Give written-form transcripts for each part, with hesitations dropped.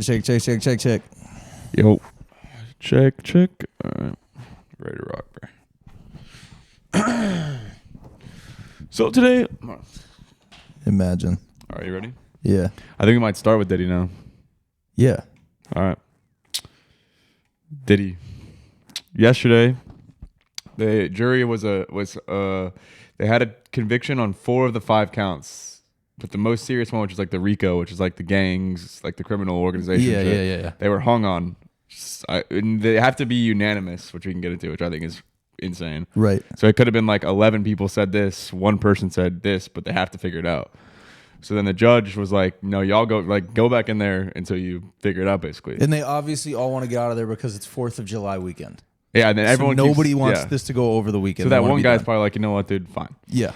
Check. Yo. Check. All right. Ready to rock, bro. So today... Imagine. All right, you ready? Yeah. I think we might start with Diddy now. Yeah. All right. Diddy. Yesterday, the jury they had a conviction on 4 of the 5 counts, but the most serious one, which is like the RICO, which is like the gangs, like the criminal organization. Yeah. They were hung on. And they have to be unanimous, which we can get into, which I think is insane. Right. So it could have been like 11 people said this, 1 person said this, but they have to figure it out. So then the judge was like, "No, y'all go back in there until you figure it out, basically." And they obviously all want to get out of there because it's 4th of July weekend. Yeah, and then everyone nobody wants this to go over the weekend. So that one guy's probably like, you know what, dude, fine. Yeah.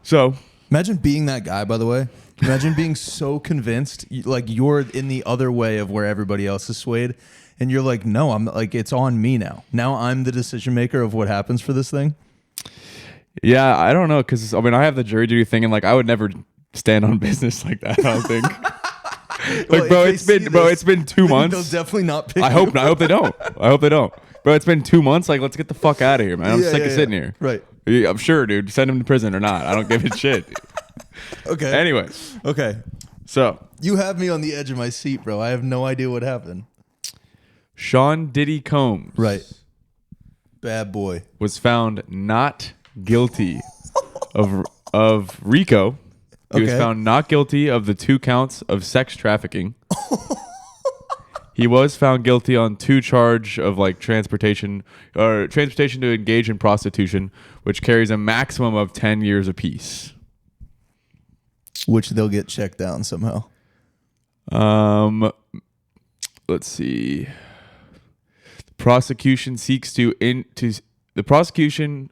So imagine being that guy, by the way. Imagine being so convinced, like you're in the other way of where everybody else is swayed. And you're like, no, I'm like, it's on me now. Now I'm the decision maker of what happens for this thing. Yeah, I don't know. Because, I mean, I have the jury duty thing. And, like, I would never stand on business like that, I don't think. Like, well, it's been 2 months. They'll definitely not pick I hope they don't. Bro, it's been 2 months. Like, let's get the fuck out of here, man. I'm sick of sitting here. Right. I'm sure, dude. Send him to prison or not. I don't give a shit. Okay. Anyways. Okay. So. You have me on the edge of my seat, bro. I have no idea what happened. Sean Diddy Combs. Right. Bad boy. Was found not guilty of RICO. He was found not guilty of the 2 counts of sex trafficking. He was found guilty on 2 charge of like transportation to engage in prostitution, which carries a maximum of 10 years apiece. Which they'll get checked down somehow. Let's see. Prosecution seeks the prosecution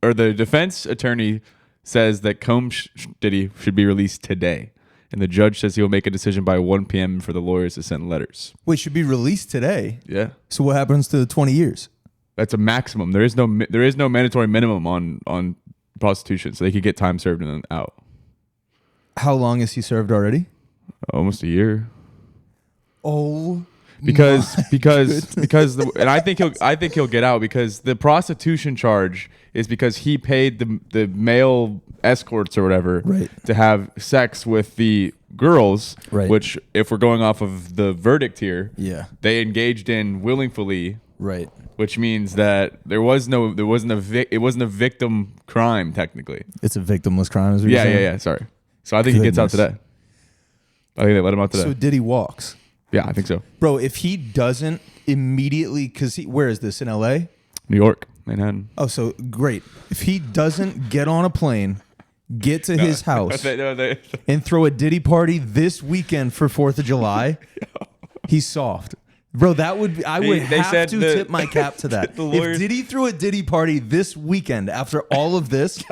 or the defense attorney says that Combs Diddy should be released today, and the judge says he will make a decision by 1 p.m. for the lawyers to send letters. Wait, should be released today? Yeah. So what happens to the 20 years? That's a maximum. There is no mandatory minimum on prostitution, so they could get time served and then out. How long has he served already? Almost a year. Oh. Because and I think he'll get out because the prostitution charge is because he paid the male escorts or whatever to have sex with the girls, which if we're going off of the verdict here, they engaged in willingly, which means that it wasn't a victim crime technically. It's a victimless crime, is what you're saying? Yeah. Sorry. So I think he gets out today. I think they let him out today. So Diddy walks. Yeah, I think so. Bro, if he doesn't immediately, because where is this, in LA? New York, Manhattan. Oh, so great. If he doesn't get on a plane, get to his house, and throw a Diddy party this weekend for 4th of July, he's soft. Bro, I would have to tip my cap to that. If Diddy threw a Diddy party this weekend after all of this,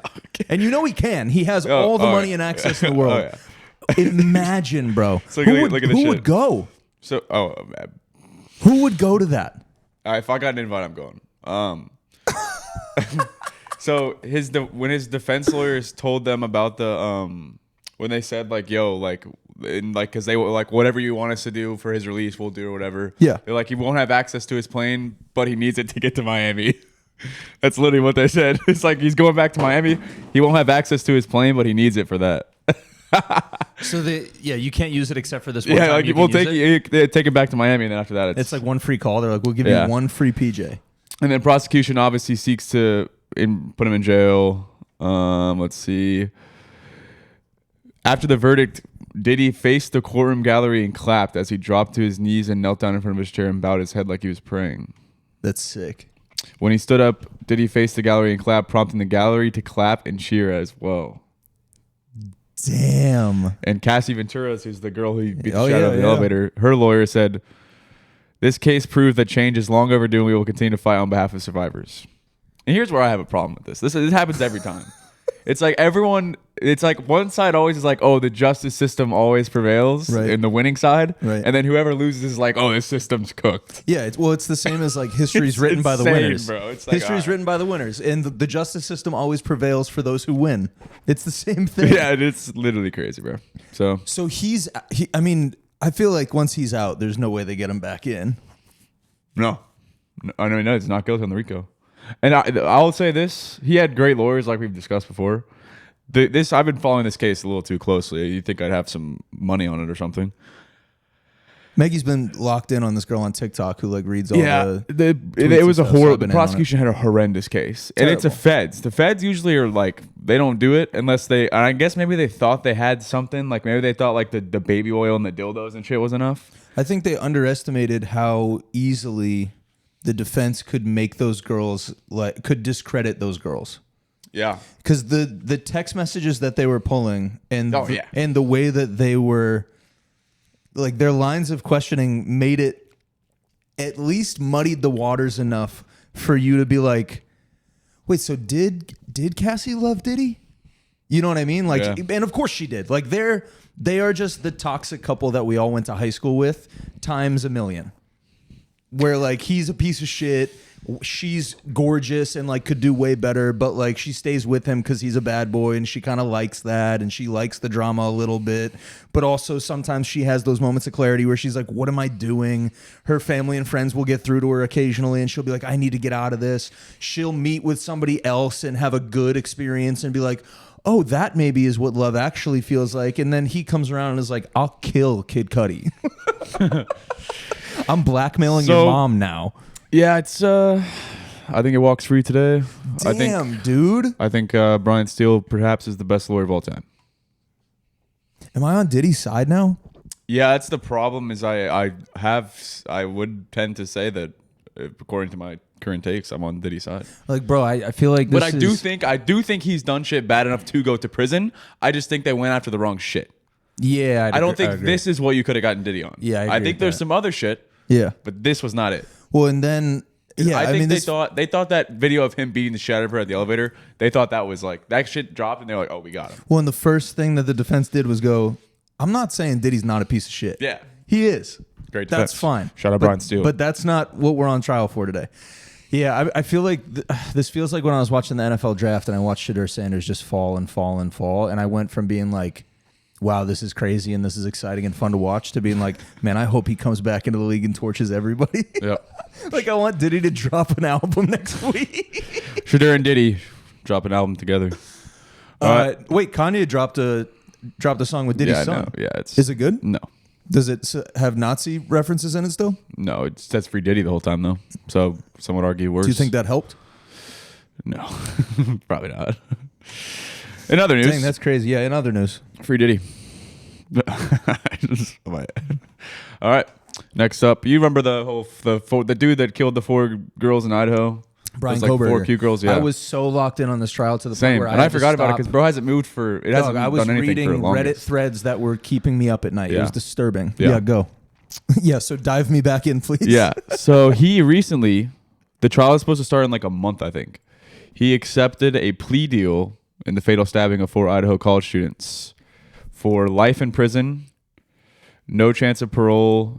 and you know he can. He has all the money and access in the world. Imagine, bro. So who would go? So, who would go to that? If I got an invite, I'm going. So when his defense lawyers told them about the when they said like, yo, like, because they were like, whatever you want us to do for his release, we'll do or whatever. Yeah. They're like, he won't have access to his plane, but he needs it to get to Miami. That's literally what they said. It's like he's going back to Miami. He won't have access to his plane, but he needs it for that. So you can't use it except for this one time. Like we'll take it back to Miami, and then after that, it's like one free call. They're like, we'll give you one free PJ. And then prosecution obviously seeks to put him in jail. Let's see. After the verdict, Diddy faced the courtroom gallery and clapped as he dropped to his knees and knelt down in front of his chair and bowed his head like he was praying. That's sick. When he stood up, Diddy faced the gallery and clapped, prompting the gallery to clap and cheer as well. Damn. And Cassie Venturas, who's the girl who beat the shit out of the elevator, her lawyer said, "This case proved that change is long overdue and we will continue to fight on behalf of survivors." And here's where I have a problem with this. This happens every time. It's like one side always is like, oh, the justice system always prevails in the winning side. Right. And then whoever loses is like, oh, this system's cooked. Yeah, it's the same as like history's written by the winners. Bro. It's like, history's written by the winners. And the justice system always prevails for those who win. It's the same thing. Yeah, it's literally crazy, bro. So I feel like once he's out, there's no way they get him back in. No. I mean, no, it's not guilty on the RICO. And I'll say this. He had great lawyers like we've discussed before. I've been following this case a little too closely. You think I'd have some money on it or something. Maggie's been locked in on this girl on TikTok who like reads all the it was a horrible. The prosecution had a horrendous case, and Terrible. it's a feds. The feds usually are like they don't do it unless they. I guess maybe they thought they had something. Like maybe they thought like the baby oil and the dildos and shit was enough. I think they underestimated how easily the defense could make those girls could discredit those girls. Yeah, because the text messages that they were pulling and and the way that they were. Like their lines of questioning made it at least muddied the waters enough for you to be like, wait, so did Cassie love Diddy? You know what I mean? Like, and of course she did. Like they are just the toxic couple that we all went to high school with times a million. Where like he's a piece of shit. She's gorgeous and like could do way better, but like she stays with him because he's a bad boy and she kind of likes that and she likes the drama a little bit. But also sometimes she has those moments of clarity where she's like, what am I doing? Her family and friends will get through to her occasionally and she'll be like, I need to get out of this. She'll meet with somebody else and have a good experience and be like, oh, that maybe is what love actually feels like. And then he comes around and is like, I'll kill Kid Cudi. I'm blackmailing your mom now. Yeah, it's. I think it walks free today. Damn, dude. I think Brian Steele perhaps is the best lawyer of all time. Am I on Diddy's side now? Yeah, that's the problem. Is I would tend to say that according to my current takes, I'm on Diddy's side. Like, bro, I feel like. But I do think he's done shit bad enough to go to prison. I just think they went after the wrong shit. Yeah, I don't think this is what you could have gotten Diddy on. Yeah, I think there's some other shit. Yeah, but this was not it. Well, and then I think they thought that video of him beating the shit out of her at the elevator. They thought that was like that shit dropped, and they're like, "Oh, we got him." Well, and the first thing that the defense did was go, "I'm not saying Diddy's not a piece of shit. Yeah, he is. Great defense. That's fine. Shout out Brian Steele. But that's not what we're on trial for today." Yeah, I feel like this feels like when I was watching the NFL draft and I watched Shedeur Sanders just fall and fall and fall, and I went from being like, wow, this is crazy and this is exciting and fun to watch, to being like, man, I hope he comes back into the league and torches everybody. Yep. Like, I want Diddy to drop an album next week. Shedeur and Diddy drop an album together. Wait, Kanye dropped a song with Diddy's son. No, yeah, is it good? No. Does it have Nazi references in it still? No, it says Free Diddy the whole time though. So some would argue worse. Do you think that helped? No, probably not. In other news, dang, that's crazy. Yeah, in other news, Free Diddy. All right. Next up, you remember the dude that killed the 4 girls in Idaho? Brian like Koberger. 4 cute girls. Yeah, I was so locked in on this trial to the Same. point where I forgot about it because bro hasn't moved for. It hasn't I was done anything reading for the longest. Reddit threads that were keeping me up at night. Yeah. It was disturbing. Yeah, go. Yeah, so dive me back in, please. Yeah. So he recently, the trial is supposed to start in like a month, I think. He accepted a plea deal in the fatal stabbing of 4 Idaho college students for life in prison, no chance of parole,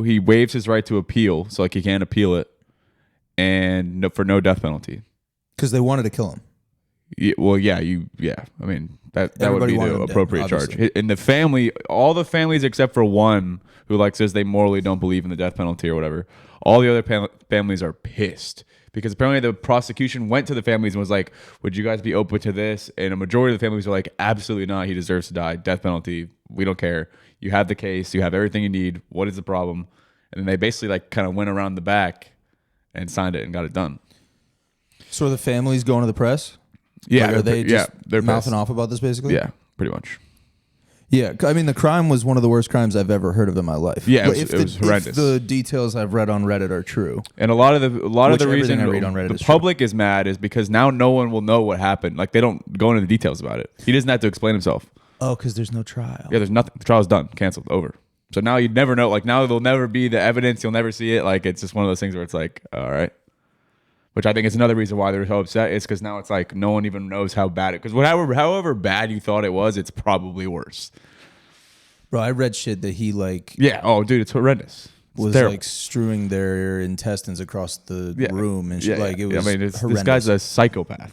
he waives his right to appeal, so like he can't appeal it, and for no death penalty. Because they wanted to kill him. Yeah, well, yeah. I mean, that would be the appropriate charge. And the family, all the families except for one who like says they morally don't believe in the death penalty or whatever, all the other families are pissed. Because apparently the prosecution went to the families and was like, would you guys be open to this? And a majority of the families were like, absolutely not. He deserves to die. Death penalty. We don't care. You have the case. You have everything you need. What is the problem? And then they basically like kind of went around the back and signed it and got it done. So are the families going to the press? Yeah. Like, are they just they're mouthing off about this basically? Yeah, pretty much. Yeah, I mean, the crime was one of the worst crimes I've ever heard of in my life. Yeah, it was horrendous. If the details I've read on Reddit are true, and a lot of the reason I read on Reddit the public is mad is because now no one will know what happened. Like they don't go into the details about it. He doesn't have to explain himself. Oh, because there's no trial. Yeah, there's nothing. The trial's done, canceled, over. So now you'd never know. Like now there'll never be the evidence. You'll never see it. Like it's just one of those things where it's like, all right. Which I think is another reason why they're so upset is because now it's like no one even knows how bad it. Because however bad you thought it was, it's probably worse. Bro, I read shit that he like. Yeah. Oh, dude, it's horrendous. Was like strewing their intestines across the room and shit. Like it was. I mean, this guy's a psychopath.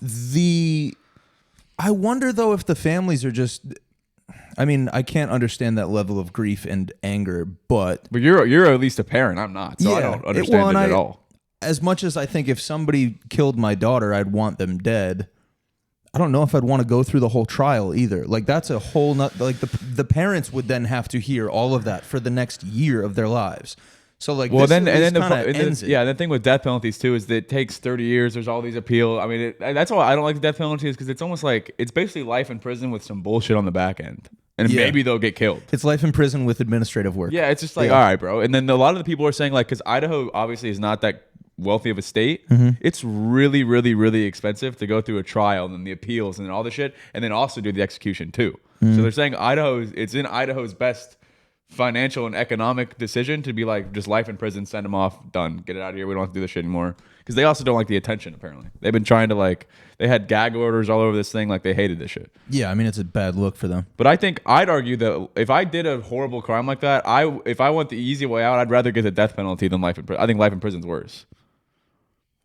I wonder though if the families are just. I mean, I can't understand that level of grief and anger, but you're at least a parent. I'm not, so I don't understand it at all. As much as I think if somebody killed my daughter, I'd want them dead. I don't know if I'd want to go through the whole trial either. Like that's a whole like the parents would then have to hear all of that for the next year of their lives. So like, well, the thing with death penalties too is that it takes 30 years. There's all these appeals. I mean, that's why I don't like the death penalties because it's almost like it's basically life in prison with some bullshit on the back end, and maybe they'll get killed. It's life in prison with administrative work. Yeah, it's just like all right, bro. And then a lot of the people are saying like, because Idaho obviously is not that wealthy of a state, it's really, really, really expensive to go through a trial and then the appeals and all the shit, and then also do the execution too. So they're saying it's in Idaho's best financial and economic decision to be like just life in prison, send them off, done, get it out of here. We don't have to do this shit anymore because they also don't like the attention. Apparently, they've been trying to they had gag orders all over this thing. Like they hated this shit. Yeah, I mean it's a bad look for them. But I think I'd argue that if I did a horrible crime like that, if I went the easy way out, I'd rather get the death penalty than life in prison. I think life in prison's worse.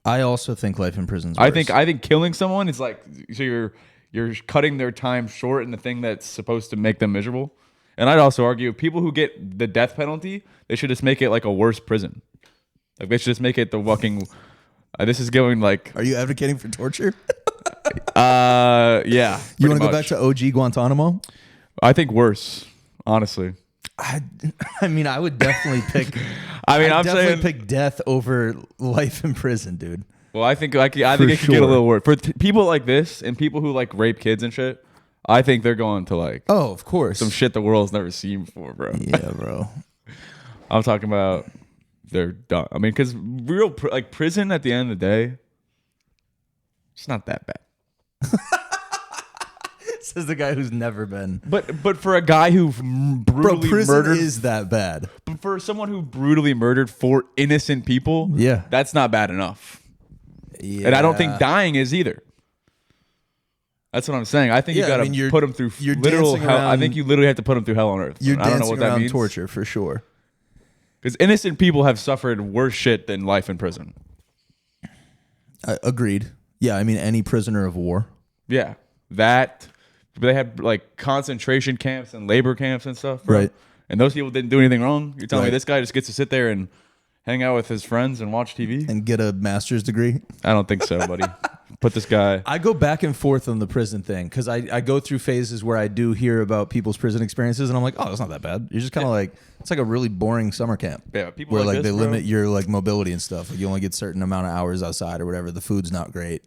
I also think life in prison's worse. I think killing someone is like, so you're cutting their time short in the thing that's supposed to make them miserable. And I'd also argue people who get the death penalty, they should just make it like a worse prison. Like they should just make it the fucking. This is going like. Are you advocating for torture? Yeah. You want to go back to OG Guantanamo? I think worse, honestly. I mean, I would definitely pick. I'm saying pick death over life in prison, dude. Well, I think it could get a little worse for people like this and people who like rape kids and shit. I think they're going to like. Oh, of course. Some shit the world's never seen before, bro. Yeah, bro. I'm talking about they're done. I mean, because real prison at the end of the day, it's not that bad. Says the guy who's never been. But for a guy who brutally murdered, is that bad? But for someone who brutally murdered 4 innocent people, that's not bad enough. Yeah. And I don't think dying is either. That's what I'm saying. I think you got to put them through literal hell. I think you literally have to put them through hell on earth. I don't know what that means. Torture for sure. Because innocent people have suffered worse shit than life in prison. Agreed. Yeah, I mean any prisoner of war. Yeah, that. They had like concentration camps and labor camps and stuff, bro. Right? And those people didn't do anything wrong. You're telling me this guy just gets to sit there and hang out with his friends and watch TV and get a master's degree? I don't think so, buddy. Put this guy. I go back and forth on the prison thing because I go through phases where I do hear about people's prison experiences and I'm like, oh, that's not that bad. You're just kind of like, it's like a really boring summer camp. Yeah, people where like they limit your like mobility and stuff. Like you only get a certain amount of hours outside or whatever. The food's not great,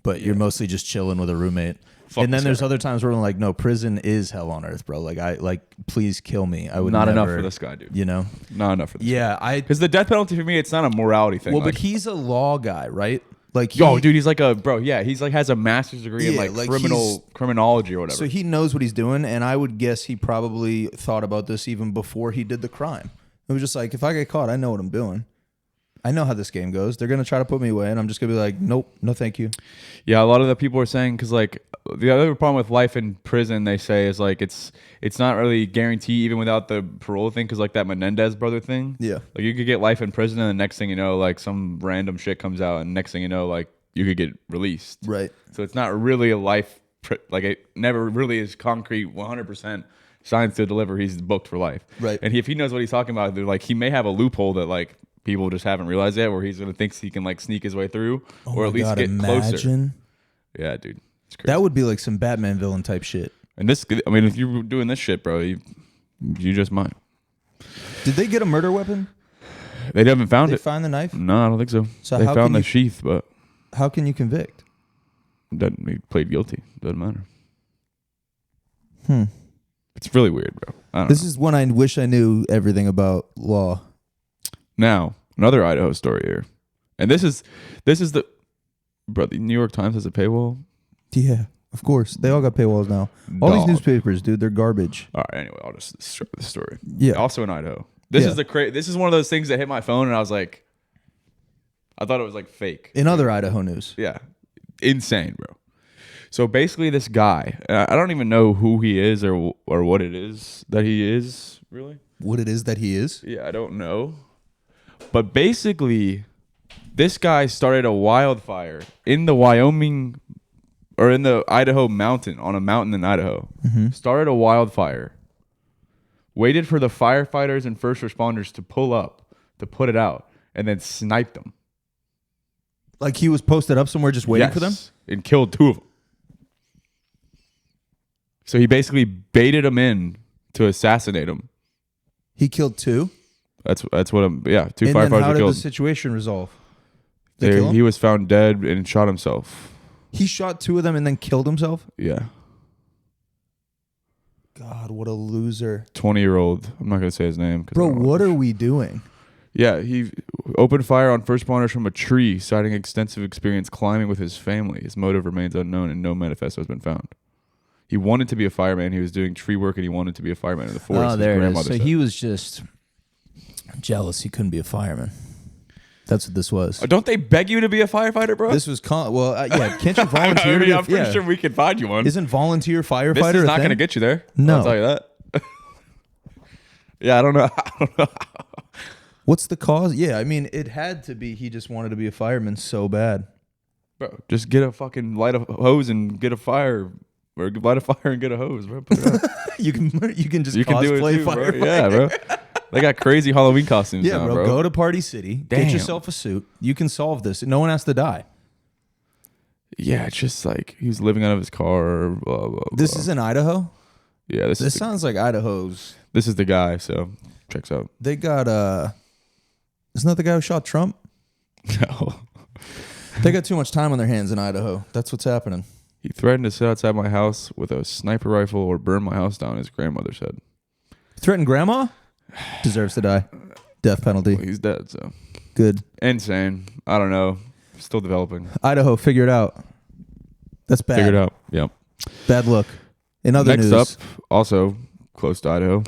but you're mostly just chilling with a roommate. And then there's other times where I'm like, no, prison is hell on earth, bro. Like, please kill me. I would not never, enough for this guy, dude. You know, not enough for this. Yeah, guy. Because the death penalty for me, it's not a morality thing. Well, but he's a law guy, right? Like, dude, he's like a bro. Yeah, he's like has a master's degree in like criminology or whatever. So he knows what he's doing, and I would guess he probably thought about this even before he did the crime. It was just like, if I get caught, I know what I'm doing. I know how this game goes. They're going to try to put me away, and I'm just going to be like, nope, no thank you. Yeah, a lot of the people are saying, because like the other problem with life in prison, they say, is like it's not really guaranteed even without the parole thing, because like that Menendez brother thing. Yeah. Like you could get life in prison, and the next thing you know, like some random shit comes out, and next thing you know, like you could get released. Right. So it's not really a life, like it never really is concrete 100% science to deliver. He's booked for life. Right. And if he knows what he's talking about, they're like, he may have a loophole that like people just haven't realized yet, where he's gonna think he can like sneak his way through, or at least get closer. Yeah, dude, it's crazy. That would be like some Batman villain type shit. And this, I mean, if you're doing this shit, bro, you just might. Did they get a murder weapon? They haven't found it. Did they find the knife? No, I don't think so. So they found the sheath, but how can you convict? He plead guilty. Doesn't matter. It's really weird, bro. This is when I wish I knew everything about law. Now, another Idaho story here. And this is the the New York Times has a paywall. Yeah, of course. They all got paywalls now. All these newspapers, dude, they're garbage. All right, anyway, I'll just start the story. Yeah. Also in Idaho. This is one of those things that hit my phone and I was like, I thought it was like fake. In other Idaho news. Yeah. Insane, bro. So basically this guy, I don't even know who he is or what it is that he is, really. What it is that he is? Yeah, I don't know. But basically, this guy started a wildfire in the Wyoming or in the Idaho mountain, on a mountain in Idaho, started a wildfire, waited for the firefighters and first responders to pull up to put it out, and then sniped them. Like he was posted up somewhere just waiting for them? And killed 2 of them. So he basically baited them in to assassinate them. He killed 2? That's what I'm, 2 and firefighters then how were did killed. the situation resolve? He was found dead and shot himself. He shot 2 of them and then killed himself? Yeah. God, what a loser. 20-year-old. I'm not going to say his name. Bro, what are we doing? Yeah, he opened fire on first responders from a tree, citing extensive experience climbing with his family. His motive remains unknown and no manifesto has been found. He wanted to be a fireman. He was doing tree work and he wanted to be a fireman in the forest. Oh, there it is. So he was just jealous he couldn't be a fireman. That's what this was. Don't they beg you to be a firefighter, bro? This was yeah. Can't you volunteer? I'm pretty sure we could find you one. Isn't volunteer firefighter? This is not going to get you there. No, I'll tell you that. Yeah, I don't know. What's the cause? Yeah, I mean, it had to be he just wanted to be a fireman so bad. Bro, just get a fucking light a hose and get a fire, or light a fire and get a hose, bro. Put it out. you can just you can do it cosplay too, bro. firefighter. Yeah, bro. They got crazy Halloween costumes Yeah, now, bro. bro. Go to Party City. Damn. Get yourself a suit. You can solve this. No one has to die. Yeah, it's just like he was living out of his car. Blah, blah, blah. This is in Idaho? Yeah, this sounds like Idaho's. This is the guy, so checks out. They got isn't that the guy who shot Trump? No. They got too much time on their hands in Idaho. That's what's happening. He threatened to sit outside my house with a sniper rifle or burn my house down, his grandmother said. Threatened grandma? Deserves to die. Death penalty. Well, he's dead, so. Good. Insane. I don't know. Still developing. Idaho, figure it out. That's bad. Figure it out. Yep. Bad look. In other news. Next up, also close to Idaho,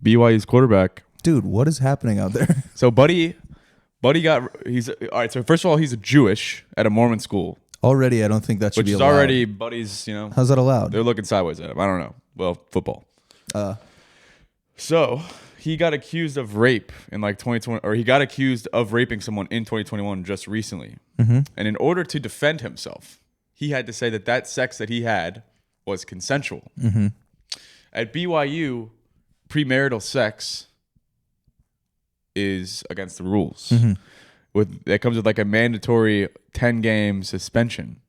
BYU's quarterback. Dude, what is happening out there? So Buddy all right, so first of all, he's a Jewish at a Mormon school. Already, I don't think that should which be is allowed. already Buddy's, How's that allowed? They're looking sideways at him. I don't know. Well, football. So he got accused of rape in like 2020, or he got accused of raping someone in 2021 just recently. Mm-hmm. And in order to defend himself, he had to say that sex that he had was consensual. Mm-hmm. At BYU, premarital sex is against the rules. Mm-hmm. It comes with like a mandatory 10-game suspension.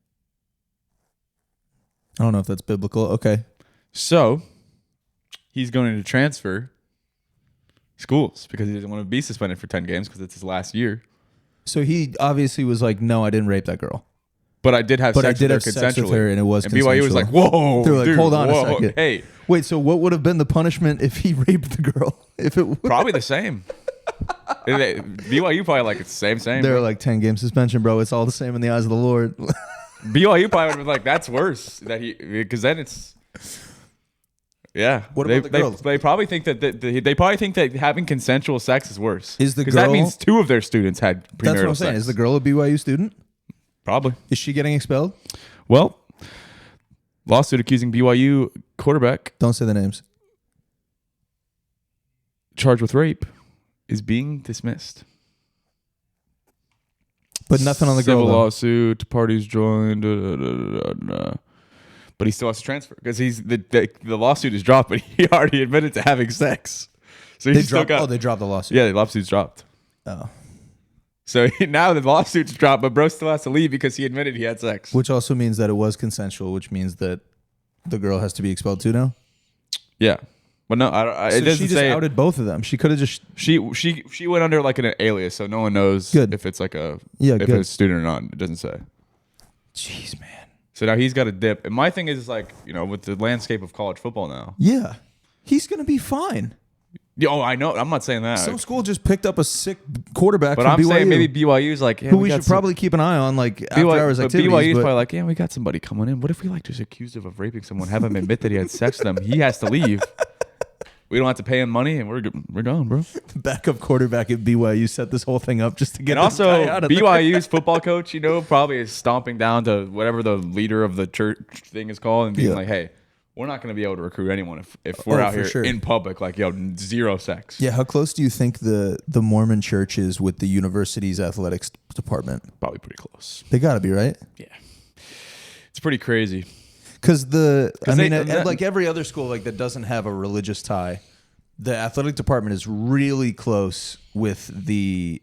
I don't know if that's biblical. Okay. So he's going to transfer schools because he doesn't want to be suspended for 10 games because it's his last year. So he obviously was like, no, I didn't rape that girl. But I did have sex with her consensually. And it was consensual. And BYU was like, whoa. They were like, dude, hold on a second. Hey. Wait, so what would have been the punishment if he raped the girl? Probably the same. BYU probably like it's the same. They were like 10-game suspension, bro. It's all the same in the eyes of the Lord. BYU probably would have been like, that's worse. Because then it's... Yeah. What about the girls? They probably think that having consensual sex is worse. Is the girl... Because that means 2 of their students had premarital sex. That's what I'm saying. Is the girl a BYU student? Probably. Is she getting expelled? Well, lawsuit accusing BYU quarterback... Don't say the names. Charged with rape is being dismissed. But nothing on the girl. Civil lawsuit, parties joined... But he still has to transfer because the lawsuit is dropped, but he already admitted to having sex. So he's still got. Oh, they dropped the lawsuit. Yeah, the lawsuit's dropped. Oh. So now the lawsuit's dropped, but bro still has to leave because he admitted he had sex. Which also means that it was consensual, which means that the girl has to be expelled too now. Yeah, but no, it doesn't she just say. Outed both of them. She could have just. She went under like an alias, so no one knows if it's like if it's a student or not. It doesn't say. Jeez, man. So now he's got a dip. And my thing is like, with the landscape of college football now. Yeah. He's going to be fine. Oh, I know. I'm not saying that. Some school just picked up a sick quarterback from BYU. But I'm saying maybe BYU's like... who we should probably keep an eye on, like, after hours activities. BYU's probably like, we got somebody coming in. What if we like just accused him of raping someone, have him admit that he had sex with them? He has to leave. We don't have to pay him money, and we're gone, bro. Backup quarterback at BYU set this whole thing up just to get. And this guy out of BYU's football coach, probably is stomping down to whatever the leader of the church thing is called, and being like, "Hey, we're not going to be able to recruit anyone if we're out here in public, like zero sex." Yeah, how close do you think the Mormon church is with the university's athletics department? Probably pretty close. They got to be, right? Yeah. It's pretty crazy. Because like every other school like that doesn't have a religious tie, the athletic department is really close with the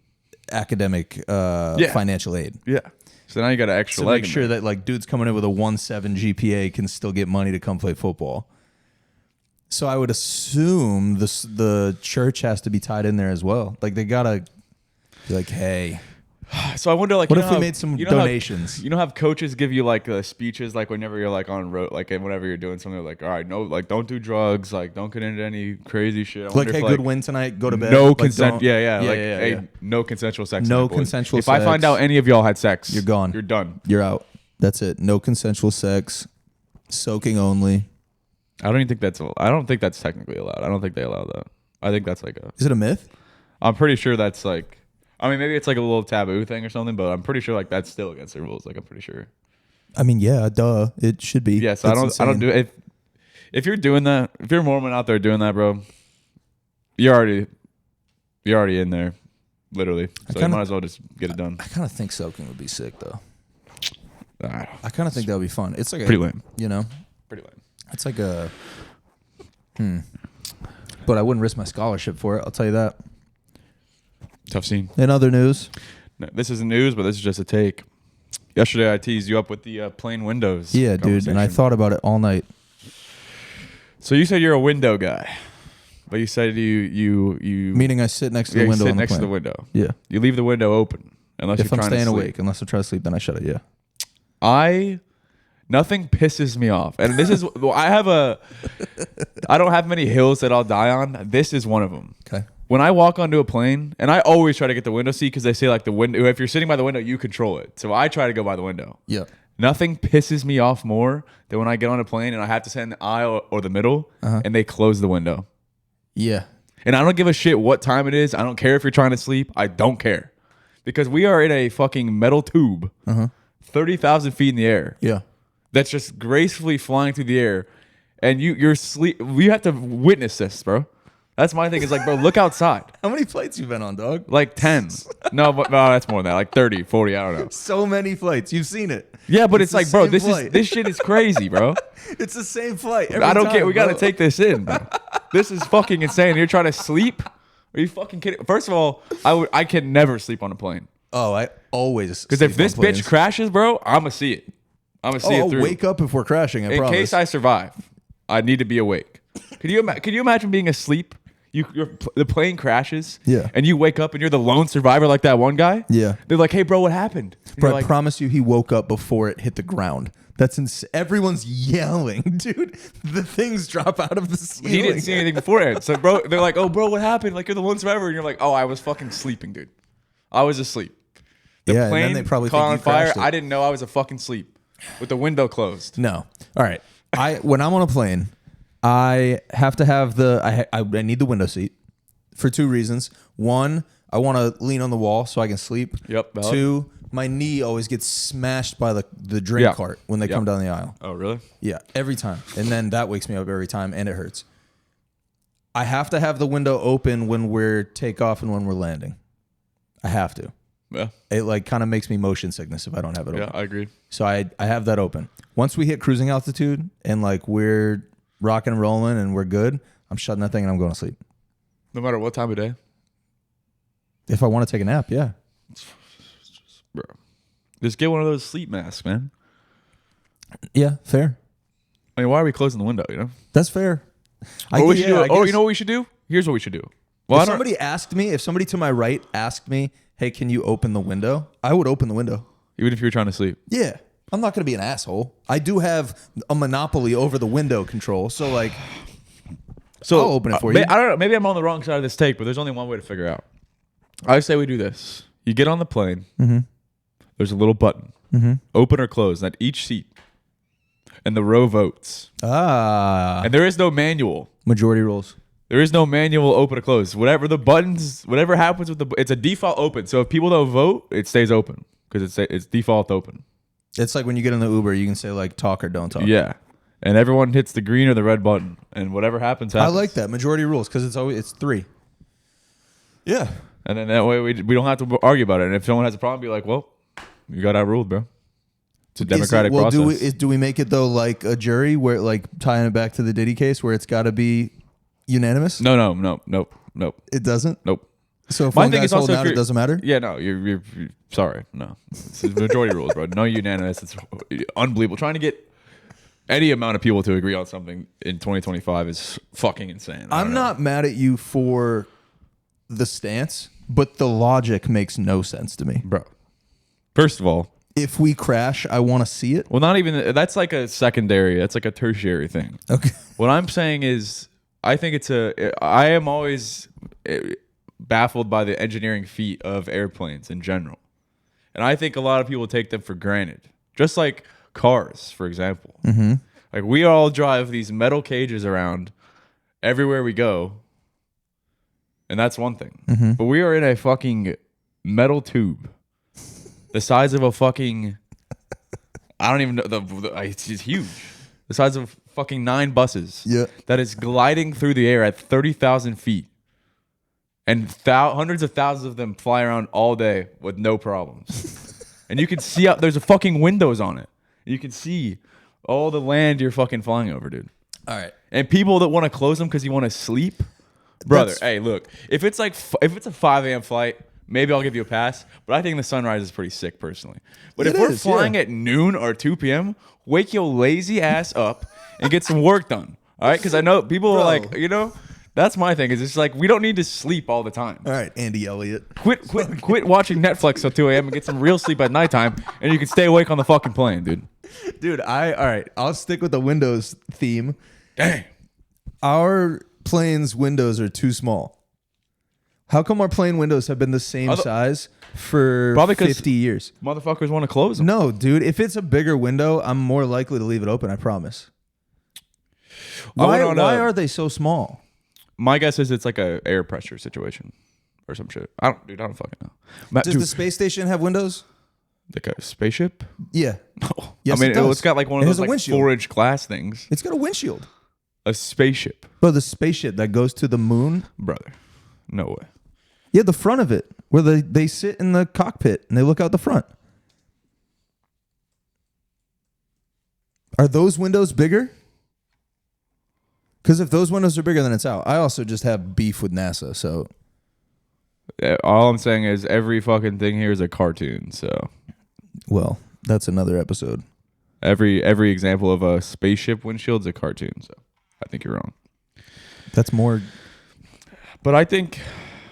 academic financial aid. Yeah. So now you got an extra leg. Make sure that like dudes coming in with a 1.7 GPA can still get money to come play football. So I would assume the church has to be tied in there as well. Like they gotta be like, hey. So I wonder, like, what if we made some donations? How coaches give you like speeches, like whenever you're like on road, like whenever you're doing something, like, all right, no, like don't do drugs, like don't get into any crazy shit. Like, hey, good win tonight, go to bed. No like, consent. Hey, no consensual sex. No consensual sex. If I find out any of y'all had sex, you're gone. You're done. You're out. That's it. No consensual sex. Soaking only. I don't think that's technically allowed. I don't think they allow that. I think that's like Is it a myth? I'm pretty sure that's like. I mean, maybe it's like a little taboo thing or something, but I'm pretty sure like that's still against the rules. Like I'm pretty sure. I mean, yeah, duh, it should be. Yeah, so I don't do it. If you're doing that, if you're a Mormon out there doing that, bro, you're already in there, literally. So you might as well just get it done. I kind of think soaking would be sick though. I kind of think that would be fun. It's like pretty lame. You know, pretty lame. It's like a. But I wouldn't risk my scholarship for it. I'll tell you that. Tough scene. In other news, no, this isn't news, but this is just a take. Yesterday, I teased you up with the plain windows. Yeah, dude, and I thought about it all night. So you said you're a window guy, but you said you meaning I sit next to the window. Sit on the next plane. to the window. Yeah, you leave the window open unless if you're I'm trying staying to awake. Unless I'm trying to sleep, then I shut it. Yeah. Nothing pisses me off, and this is I don't have many hills that I'll die on. This is one of them. Okay. When I walk onto a plane, and I always try to get the window seat because they say like the window. If you're sitting by the window, you control it. So I try to go by the window. Yeah. Nothing pisses me off more than when I get on a plane and I have to sit in the aisle or the middle, and they close the window. Yeah. And I don't give a shit what time it is. I don't care if you're trying to sleep. I don't care, because we are in a fucking metal tube, 30,000 feet in the air. Yeah. That's just gracefully flying through the air, and you're sleep. We have to witness this, bro. That's my thing. Is like, bro, look outside. How many flights you been on, dog? Like 10. No, that's more than that. Like 30, 40. I don't know. So many flights. You've seen it. Yeah, but it's like, bro, this shit is crazy, bro. It's the same flight. I don't care. We got to take this in, bro. This is fucking insane. You're trying to sleep? Are you fucking kidding? First of all, I can never sleep on a plane. Oh, I always. Because if this bitch crashes, bro, I'm gonna see it. I'm gonna see it through. I'll wake up if we're crashing. I promise. In case I survive, I need to be awake. Could you imagine being asleep? The plane crashes, and you wake up and you're the lone survivor, like that one guy. Yeah, they're like, "Hey, bro, what happened?" Bro, I promise you, he woke up before it hit the ground. That's everyone's yelling, dude. The things drop out of the ceiling. He didn't see anything beforehand, so bro, they're like, "Oh, bro, what happened?" Like you're the lone survivor, and you're like, "Oh, I was fucking sleeping, dude. I was asleep." The plane and then they probably caught on fire. It. I didn't know I was a fucking sleep with the window closed. No, all right. When I'm on a plane, I have to have I need the window seat. For two reasons. One, I want to lean on the wall so I can sleep. Yep. Valid. Two, my knee always gets smashed by the drink cart when they come down the aisle. Oh, really? Yeah, every time. And then that wakes me up every time, and it hurts. I have to have the window open when we're takeoff and when we're landing. I have to. Yeah. It like kind of makes me motion sickness if I don't have it open. Yeah, I agree. So I have that open. Once we hit cruising altitude and like we're rocking and rolling and we're good, I'm shutting that thing and I'm going to sleep. No matter what time of day? If I want to take a nap, yeah. Bro. Just get one of those sleep masks, man. Yeah, fair. I mean, why are we closing the window, you know? That's fair. You know what we should do? Here's what we should do. Well, if somebody to my right asked me, hey, can you open the window? I would open the window. Even if you're trying to sleep? Yeah. I'm not going to be an asshole. I do have a monopoly over the window control, so like... So I'll open it for you. I don't know. Maybe I'm on the wrong side of this take, but there's only one way to figure out. I say we do this. You get on the plane. Mm-hmm. There's a little button. Mm-hmm. Open or close at each seat. And the row votes. And there is no manual. Majority rules. There is no manual open or close. Whatever the buttons, whatever happens with it's a default open. So if people don't vote, it stays open because it's default open. It's like when you get in the Uber, you can say like talk or don't talk. Yeah. And everyone hits the green or the red button, and whatever happens. I like that majority rules because it's 3. Yeah, and then that way we don't have to argue about it. And if someone has a problem, be like, "Well, you got outruled, bro." It's a democratic process. Do we make it though like a jury where like tying it back to the Diddy case where it's got to be unanimous? Nope. It doesn't. Nope. So if one guy's holding out, it doesn't matter. Yeah, no, you're sorry, no. It's the majority rules, bro. No unanimous. It's unbelievable. Trying to get any amount of people to agree on something in 2025 is fucking insane. I'm not mad at you for the stance, but the logic makes no sense to me, bro. First of all, if we crash, I want to see it. Well, not even that's like a secondary. That's like a tertiary thing. Okay. What I'm saying is, I think I am always baffled by the engineering feat of airplanes in general. And I think a lot of people take them for granted. Just like cars, for example. Mm-hmm. Like we all drive these metal cages around everywhere we go. And that's one thing. Mm-hmm. But we are in a fucking metal tube. The size of a fucking... I don't even know. It's huge. The size of fucking 9 buses. Yeah. That is gliding through the air at 30,000 feet. And hundreds of thousands of them fly around all day with no problems. And you can see out there's a fucking windows on it. You can see all the land you're fucking flying over, dude. All right. And people that want to close them because you want to sleep, brother. Hey, look, if it's a 5 a.m. flight, maybe I'll give you a pass. But I think the sunrise is pretty sick, personally. But if we're flying at noon or 2 p.m., wake your lazy ass up and get some work done. All right, because I know people are like, that's my thing. Is it's like we don't need to sleep all the time. All right, Andy Elliott. Quit watching Netflix till 2 a.m. and get some real sleep at nighttime, and you can stay awake on the fucking plane, dude. Dude, all right. I'll stick with the Windows theme. Dang. Our plane's windows are too small. How come our plane windows have been the same size for 50 years? Motherfuckers want to close them. No, dude. If it's a bigger window, I'm more likely to leave it open. I promise. Why are they so small? My guess is it's like a air pressure situation or some shit. I don't fucking know. Does the space station have windows? Like a spaceship? Yeah. No. Yes, I mean, it does. It's got like one of those like 4-inch glass things. It's got a windshield. A spaceship. Bro, the spaceship that goes to the moon? Brother. No way. Yeah, the front of it, where they sit in the cockpit and they look out the front. Are those windows bigger? Because if those windows are bigger, then it's out. I also just have beef with NASA, so... All I'm saying is every fucking thing here is a cartoon, so... Well, that's another episode. Every example of a spaceship windshield is a cartoon, so I think you're wrong. That's more... But I think...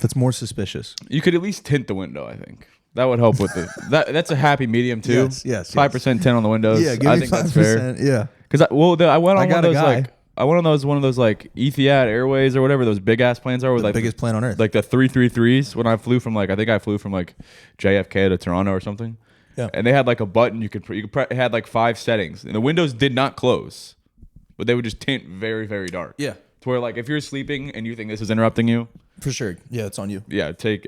That's more suspicious. You could at least tint the window, I think. That would help with the... That's a happy medium, too. Yes. 5% tint on the windows. Yeah, give me 5%. That's fair. Yeah. Because I went on one of those, like... I went on one of those like Etihad Airways or whatever those big ass planes are. With the biggest plane on earth. Like the 333s when I flew from I think I flew from like JFK to Toronto or something. Yeah. And they had like a button it had like 5 settings. And the windows did not close. But they would just tint very, very dark. Yeah. To where like if you're sleeping and you think this is interrupting you. For sure. Yeah, it's on you. Yeah, take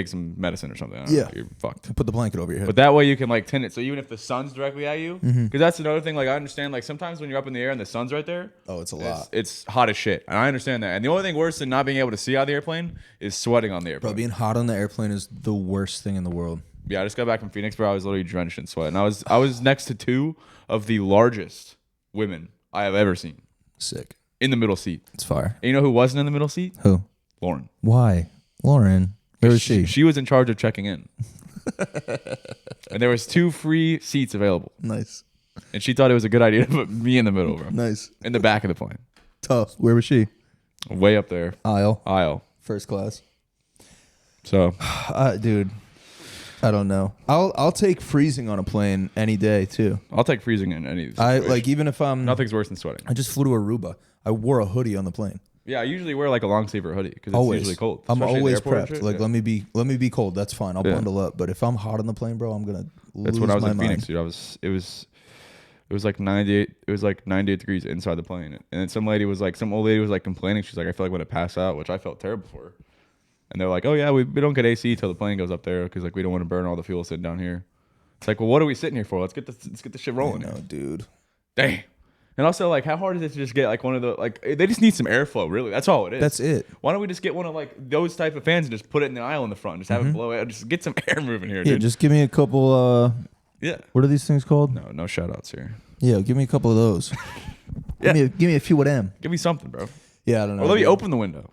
some medicine or something. You're fucked. Put the blanket over your head. But that way you can like tint it. So even if the sun's directly at you, because that's another thing. Like I understand, like sometimes when you're up in the air and the sun's right there, it's a lot. It's hot as shit, and I understand that. And the only thing worse than not being able to see out of the airplane is sweating on the airplane. Bro, being hot on the airplane is the worst thing in the world. Yeah, I just got back from Phoenix, bro. I was literally drenched in sweat, and I was next to 2 of the largest women I have ever seen. Sick. In the middle seat. It's fire. And you know who wasn't in the middle seat? Who? Lauren. Why? Lauren. Where was she? She was in charge of checking in. And there was 2 free seats available. Nice. And she thought it was a good idea to put me in the middle, bro. Nice. In the back of the plane. Tough. Where was she? Way up there. Aisle. First class. So. Dude, I don't know. I'll take freezing on a plane any day too. I'll take freezing in any situation. Even if I'm... Nothing's worse than sweating. I just flew to Aruba. I wore a hoodie on the plane. Yeah, I usually wear like a long sleeve or hoodie because it's usually cold. I'm always prepped. Like, let me be cold. That's fine. I'll bundle up. But if I'm hot on the plane, bro, I'm gonna lose my mind. That's when I was in Phoenix, dude. It was like 98. It was like 98 degrees inside the plane, and then some old lady was like complaining. She's like, I feel like I'm gonna pass out, which I felt terrible for her. And they're like, oh yeah, we don't get AC till the plane goes up there because like we don't want to burn all the fuel sitting down here. It's like, well, what are we sitting here for? Let's get the shit rolling. No, dude. Dang. And also, like, how hard is it to just get like one of the like? They just need some airflow, really. That's all it is. That's it. Why don't we just get one of like those type of fans and just put it in the aisle in the front, and just have it blow it, just get some air moving here, dude. Yeah, just give me a couple Yeah. What are these things called? No shout outs here. Yeah, give me a couple of those. Yeah. Give me a few of them. Give me something, bro. Yeah, I don't know. Or let me open the window.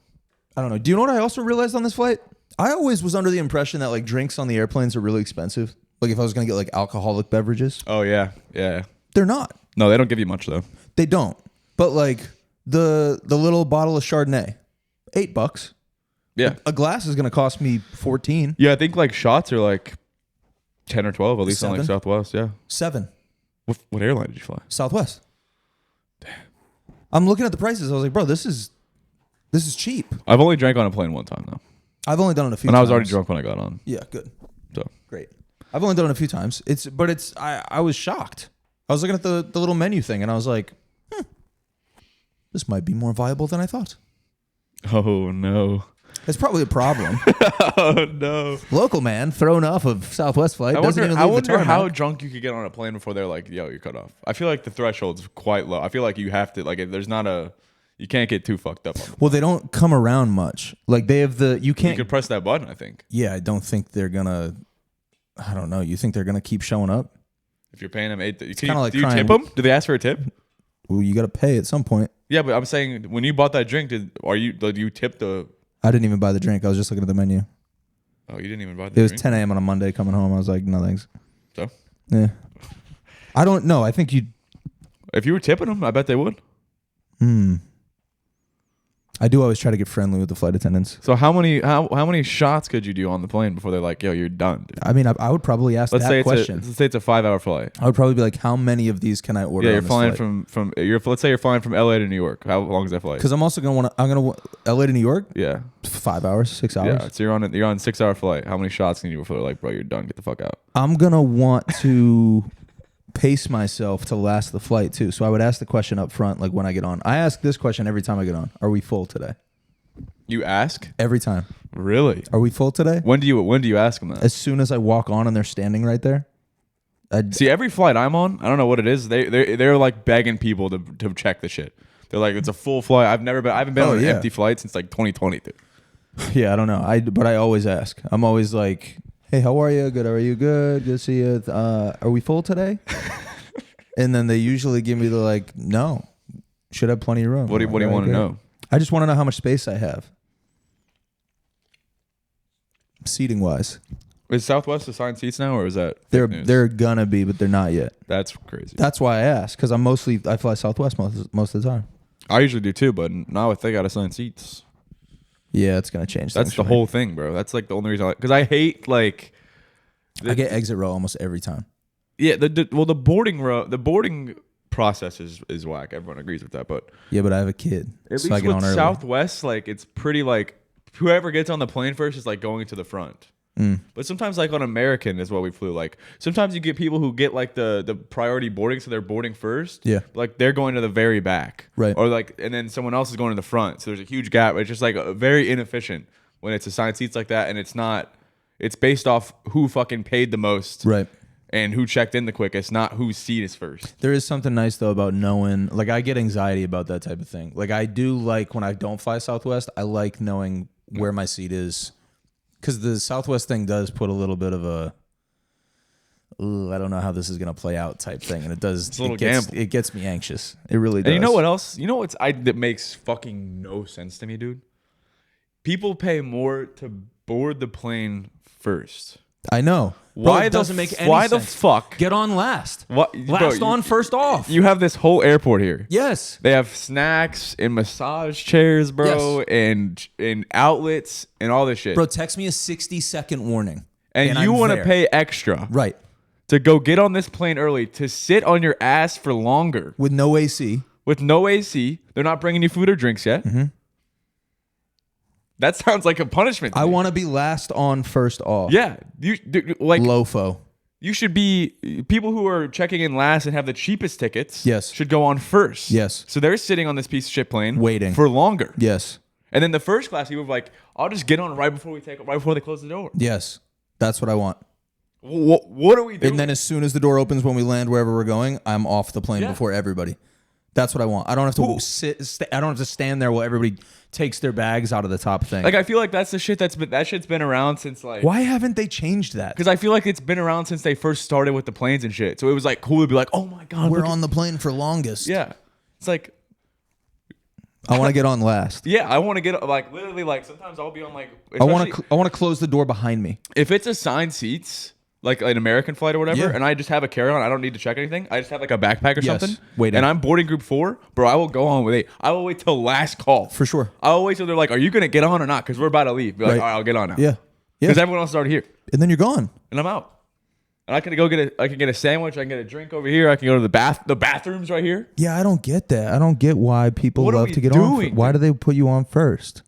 I don't know. Do you know what I also realized on this flight? I always was under the impression that like drinks on the airplanes are really expensive. Like if I was going to get like alcoholic beverages. Oh, yeah. Yeah. They're not. No, they don't give you much, though. They don't. But like the little bottle of Chardonnay, $8. Yeah. A glass is going to cost me 14. Yeah, I think like shots are like 10 or 12, at least on like 7? Southwest. Yeah. 7. What airline did you fly? Southwest. Damn. I'm looking at the prices. I was like, bro, this is cheap. I've only drank on a plane one time, though. I've only done it a few times. And I was times. already drunk when I got on. Yeah, good. So great. I've only done it a few times. I was shocked. I was looking at the little menu thing and I was like, this might be more viable than I thought. Oh, no. It's probably a problem. Oh, no. Local man thrown off of Southwest flight. I doesn't wonder, even I leave wonder the how tarmac. drunk you could get on a plane before they're like, yo, you're cut off. I feel like the threshold's quite low. I feel like you have to, like, there's not a, you can't get too fucked up on them. Well, they don't come around much. Like they have you You can't. could press that button, I think. Yeah, I don't think they're gonna. I don't know. You think they're gonna keep showing up? If you're paying them $8, do you trying- tip them? Do they ask for a tip? Well, you got to pay at some point. Yeah, but I'm saying when you bought that drink, do you tip the? I didn't even buy the drink. I was just looking at the menu. Oh, you didn't even buy the It was drink? 10 a.m. on a Monday coming home. I was like, no thanks. So? Yeah. I don't know. I think you. If you were tipping them, I bet they would. I do always try to get friendly with the flight attendants. So how many shots could you do on the plane before they're like, yo, you're done, dude? I mean, I would probably ask that question. Let's say it's a 5-hour flight. I would probably be like, how many of these can I order? Yeah, you're on this flying flight? let's say you're flying from LA to New York. How long is that flight? Because I'm also gonna LA to New York. Yeah, 5 hours, 6 hours. yeah. So you're on a 6-hour flight. How many shots can you do before they're like, bro, you're done. Get the fuck out. I'm gonna want to pace myself to last the flight too. So I would ask the question up front, like when I get on. I ask this question every time I get on. Are we full today? You ask? Every time. Really? Are we full today? When do you ask them that? As soon as I walk on and they're standing right there. See, every flight I'm on, I don't know what it is. They're like begging people to check the shit. They're like, it's a full flight. I haven't been on an empty flight since like 2020. Dude. Yeah, I don't know. But I always ask. I'm always like, hey, how are you? Good. Are you good? Good to see you. Are we full today? And then they usually give me the like, no, should have plenty of room. What do you want to know? I just want to know how much space I have. Seating wise. Is Southwest assigned seats now, or is that fake news? They're gonna be, but they're not yet. That's crazy. That's why I ask, because I fly Southwest most of the time. I usually do too, but now if they got assigned seats, yeah, it's gonna change. That's the whole thing, bro. That's like the only reason. Because I hate like. I get exit row almost every time. Yeah, the boarding process is whack. Everyone agrees with that, but yeah, but I have a kid. At so least I get with on early. Southwest, like it's pretty like whoever gets on the plane first is like going to the front. But sometimes like on American is what we flew. Like sometimes you get people who get like the priority boarding, so they're boarding first. Yeah, like they're going to the very back, right? Or like, and then someone else is going to the front. So there's a huge gap. It's just like very inefficient when it's assigned seats like that, and it's not. It's based off who fucking paid the most, right? And who checked in the quickest, not whose seat is first. There is something nice though about knowing. Like I get anxiety about that type of thing. Like I do like when I don't fly Southwest. I like knowing where my seat is. Because the Southwest thing does put a little bit of a, I don't know how this is going to play out type thing. And it does. It's a little gamble. It gets me anxious. It really does. And you know what else? You know what's that makes fucking no sense to me, dude? People pay more to board the plane first. I know. Why doesn't make any Why sense. the fuck? Get on last. What? Last on, first off. You have this whole airport here. Yes. They have snacks and massage chairs, bro, Yes. and outlets and all this shit. Bro, text me a 60-second warning. And you want to pay extra. Right. To go get on this plane early, to sit on your ass for longer. With no AC. With no AC. They're not bringing you food or drinks yet. Mm-hmm. That sounds like a punishment to I me. want to be last on, first off. Yeah. Like LOFO. You should be people who are checking in last and have the cheapest tickets. Yes. Should go on first. Yes. So they're sitting on this piece of shit plane waiting for longer. Yes. And then the first class people are like, I'll just get on right before they close the door. Yes. That's what I want. What are we doing? And then as soon as the door opens when we land wherever we're going, I'm off the plane Yeah. before everybody. That's what I want. I don't have to I don't have to stand there while everybody takes their bags out of the top thing. Like, I feel like that's the shit that shit's been around since like. Why haven't they changed that? Because I feel like it's been around since they first started with the planes and shit. So it was like cool to be like, oh my god, we're on the plane for longest. Yeah, it's like. I want to get on last. Yeah, I want to get like literally like sometimes I'll be on like. I want to close the door behind me. If it's assigned seats. Like an American flight or whatever, and I just have a carry-on. I don't need to check anything. I just have like a backpack or something. And I'm boarding group 4, bro. I will go on with 8. I will wait till last call. For sure. I will wait till they're like, "Are you gonna get on or not?" Because we're about to leave. Be like, "All right, I'll get on now." Yeah. Because everyone else is already here. And then you're gone. And I'm out. And I can go I can get a sandwich. I can get a drink over here. I can go to the bathrooms right here. Yeah, I don't get that. I don't get why people love to get on. Why do they put you on first?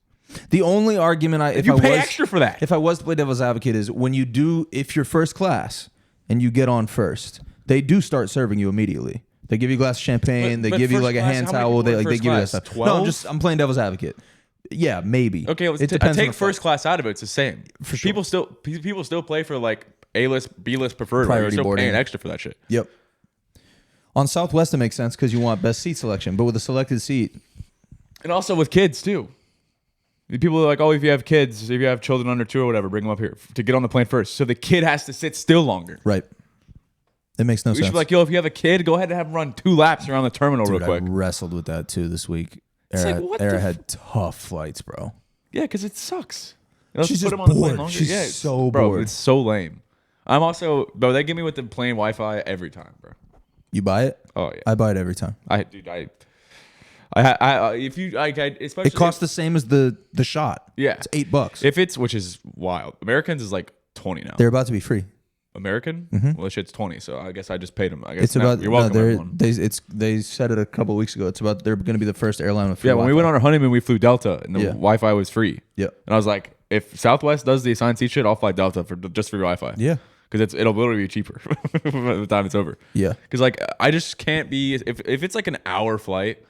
The only argument if you pay extra for that. If I was to play devil's advocate is if you're first class and you get on first, they do start serving you immediately. They give you a glass of champagne. They give you like a hand towel. They give you that stuff. 12? No, I'm playing devil's advocate. Yeah, maybe. Okay, it depends. Take first class out of it. It's the same. For sure. People still play for like A-list, B-list preferred. Priority You're still boarding. paying extra for that shit. Yep. On Southwest, it makes sense because you want best seat selection. But with a selected seat, and also with kids too. People are like, oh, if you have kids, if you have children under 2 or whatever, bring them up here to get on the plane first. So the kid has to sit still longer. Right. It makes no sense. We should be like, yo, if you have a kid, go ahead and have him run 2 laps around the terminal real quick. I wrestled with that too this week. Era had tough flights, bro. Yeah, because it sucks. She's just bored. She's so bro, bored. It's so lame. I'm also, bro, they give me with the plane Wi-Fi every time, bro. You buy it? Oh, yeah. I buy it every time. Especially it costs the same as the shot. Yeah, it's $8. If it's, which is wild. Americans is like 20 now. They're about to be free. American? Mm-hmm. Well, this shit's 20, so I guess I just paid them. I guess it's about. You're welcome. They said it a couple of weeks ago. It's about they're going to be the first airline with free. Yeah, when Wi-Fi. we went on our honeymoon, we flew Delta, and the Wi-Fi was free. Yeah, and I was like, if Southwest does the assigned seat shit, I'll fly Delta for just free Wi-Fi. Yeah, because it'll literally be cheaper by the time it's over. Yeah, because like I just can't be if it's like an hour flight.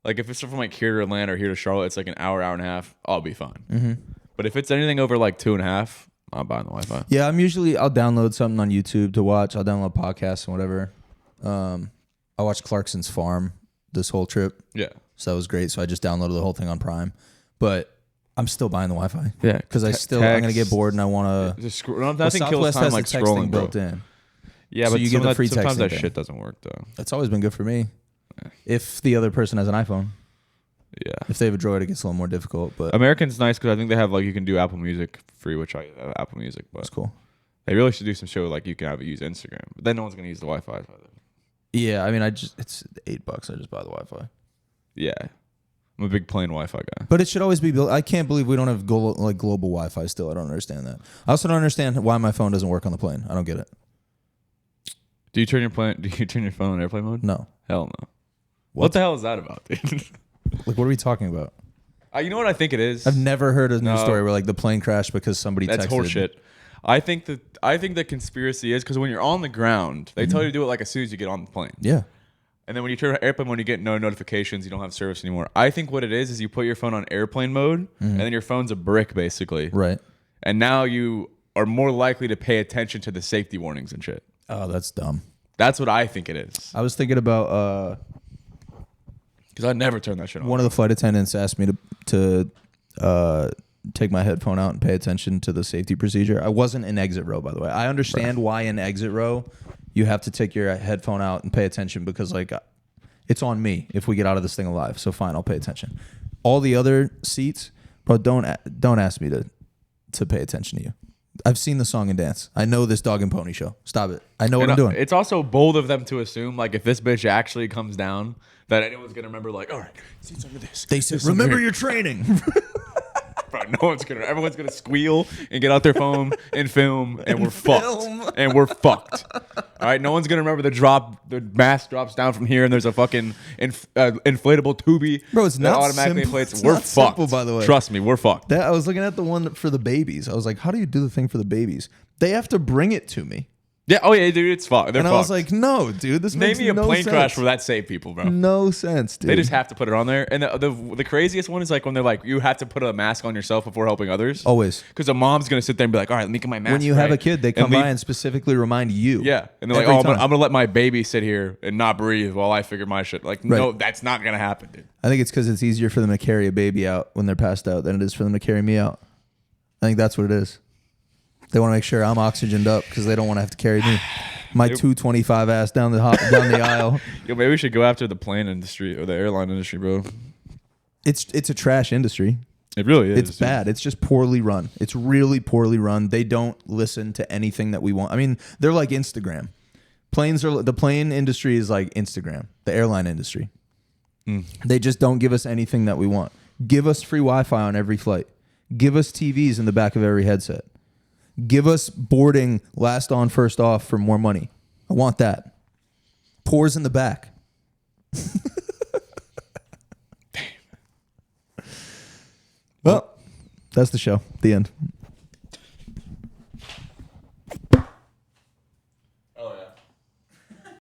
Like, if it's from, like, here to Atlanta or here to Charlotte, it's, like, an hour and a half, I'll be fine. Mm-hmm. But if it's anything over, like, 2.5, I'm buying the Wi-Fi. Yeah, I'll download something on YouTube to watch. I'll download podcasts and whatever. I watched Clarkson's Farm this whole trip. Yeah. So that was great. So I just downloaded the whole thing on Prime. But I'm still buying the Wi-Fi. Yeah. Because I'm going to get bored and I want to... Nothing kills time like scrolling, bro. built in. Yeah, so but you get the free sometimes that thing. shit doesn't work, though. It's always been good for me. If the other person has an iPhone. Yeah. If they have a Droid, it gets a little more difficult. But American's nice because I think they have, like, you can do Apple Music free, which I have Apple Music. But that's cool. They really should do some shit with, like, you can use Instagram. But then no one's going to use the Wi-Fi. Yeah, I mean, it's $8. I just buy the Wi-Fi. Yeah. I'm a big plain Wi-Fi guy. But it should always be built. I can't believe we don't have global Wi-Fi still. I don't understand that. I also don't understand why my phone doesn't work on the plane. I don't get it. Do you turn your phone on airplane mode? No. Hell no. What the hell is that about, dude? Like, what are we talking about? You know what I think it is? I've never heard a news story where like the plane crashed because somebody That's texted. horseshit. I think the conspiracy is because when you're on the ground, they tell you to do it like as soon as you get on the plane. Yeah. And then when you turn airplane mode, you get no notifications. You don't have service anymore. I think what it is you put your phone on airplane mode, and then your phone's a brick basically. Right. And now you are more likely to pay attention to the safety warnings and shit. Oh, that's dumb. That's what I think it is. I was thinking about because I never turn that shit on. One of the flight attendants asked me to take my headphone out and pay attention to the safety procedure. I wasn't in exit row, by the way. I understand why in exit row you have to take your headphone out and pay attention because like it's on me if we get out of this thing alive. So fine, I'll pay attention. All the other seats, bro, don't ask me to pay attention to you. I've seen the song and dance. I know this dog and pony show. Stop it. I know what I'm doing. It's also bold of them to assume, like, if this bitch actually comes down, that anyone's going to remember, like, all right, seats under this. They said, remember your training. Bro, everyone's going to squeal and get out their phone and film, and we're fucked. And we're fucked. All right, no one's going to remember the mask drops down from here, and there's a fucking inflatable tubey. Bro, it's not automatically simple. inflates. It's We're not fucked. simple, by the way. Trust me, we're fucked. I was looking at the one for the babies. I was like, how do you do the thing for the babies? They have to bring it to me. Yeah. Oh yeah, dude. It's fucked. And I was like, no, dude. This name makes me a no plane sense. crash where that saved people, bro. No sense, dude. They just have to put it on there. And the craziest one is like when they're like, you have to put a mask on yourself before helping others. Always. Because a mom's gonna sit there and be like, all right, let me get my mask. When you have a kid, they come by and specifically remind you. Yeah. And they're like, oh, I'm gonna let my baby sit here and not breathe while I figure my shit. Like, no, that's not gonna happen, dude. I think it's because it's easier for them to carry a baby out when they're passed out than it is for them to carry me out. I think that's what it is. They want to make sure I'm oxygened up because they don't want to have to carry me. My 225 ass down the aisle. Yo, maybe we should go after the plane industry or the airline industry, bro. It's a trash industry. It really is. It's bad. It's just poorly run. It's really poorly run. They don't listen to anything that we want. I mean, they're like Instagram. The plane industry is like Instagram, the airline industry. They just don't give us anything that we want. Give us free Wi-Fi on every flight. Give us TVs in the back of every headset. Give us boarding last on, first off for more money. I want that. Pours in the back. Well, that's the show. The end.